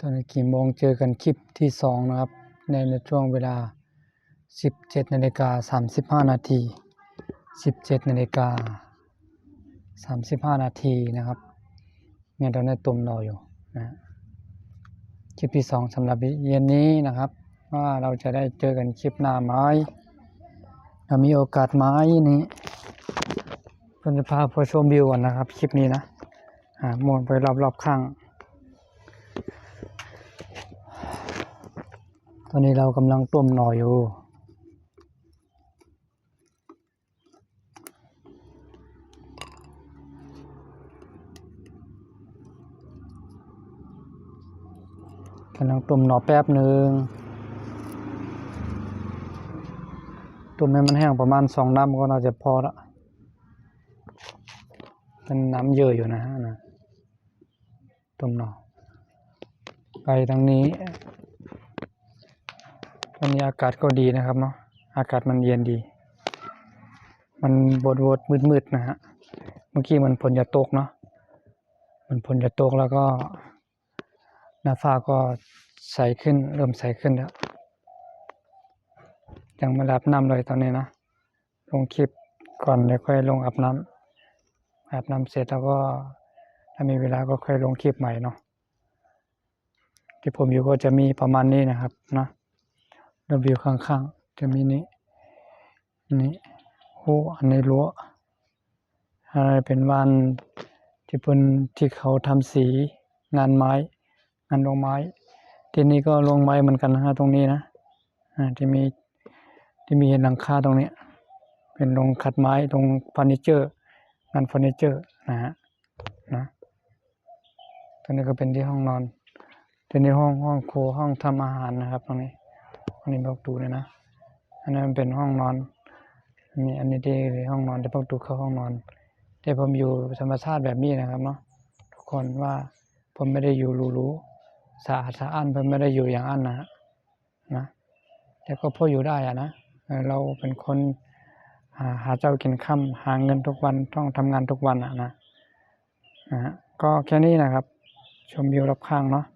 ตอนนี้กี่โมงเจอกันคลิปที่2นะครับในช่วงเวลา 17:35 นาที17:35 นาทีนะครับเนี่ยตอนนี้ตุ่มรออยู่นะคลิปที่2สำหรับเย็นนี้นะครับว่าเราจะได้เจอกันคลิปหน้าไหมถ้ามีโอกาสไหมนี้ผมจะพาผู้ชมวิวก่อนนะครับคลิปนี้นะมองไปรอบๆข้างตอนนี้เรากำลังต้มหน่ออยู่กำลังต้มหน่อแป๊บหนึ่งต้มให้มันแห้งประมาณ2 น้ำก็น่าจะพอละเป็นน้ำเยอะอยู่นะต้มหน่อไปทางนี้วันนี้อากาศก็ดีนะครับเนาะอากาศมันเย็นดีมันบดมืดนะฮะเมื่อกี้มันฝนจะตกเนาะมันฝนจะตกแล้วก็หน้าฟ้าก็ใสขึ้นเริ่มใสขึ้นแล้วยังไม่อาบน้ำเลยตอนนี้นะลงคลิปก่อนแล้วค่อยลงอาบน้ำเสร็จแล้วก็ถ้ามีเวลาก็ค่อยลงคลิปใหม่เนาะที่ผมอยู่ก็จะมีประมาณนี้นะครับนะรีวิวข้างๆจะมีนี่โอ้อันนี้รั้วอะไรเป็นวันที่เขาทำสีงานไม้งานลงไม้ที่นี่ก็ลงไม้เหมือนกันนะฮะตรงนี้นะที่มีหลังคาตรงนี้เป็นโรงขัดไม้โรงเฟอร์นิเจอร์งานเฟอร์นิเจอร์นะฮะตรงนี้ก็เป็นที่ห้องนอนเป็นในห้องครัวห้องทำอาหารนะครับตรงนี้บอกดูเลยนะอันนั้นเป็นห้องนอนนี่อันนี้ที่ห้องนอนที่บอกดูเข้าห้องนอนแต่ผมอยู่ธรรมชาติแบบนี้นะครับเนาะทุกคนว่าผมไม่ได้อยู่หรูๆสะอาดสะอ้านผมไม่ได้อยู่อย่างอันนะแต่ก็พออยู่ได้นะเราเป็นคนหาเจ้ากินค่ำหาเงินทุกวันต้องทำงานทุกวันนะก็แค่นี้นะครับชมวิวรอบข้างเนาะ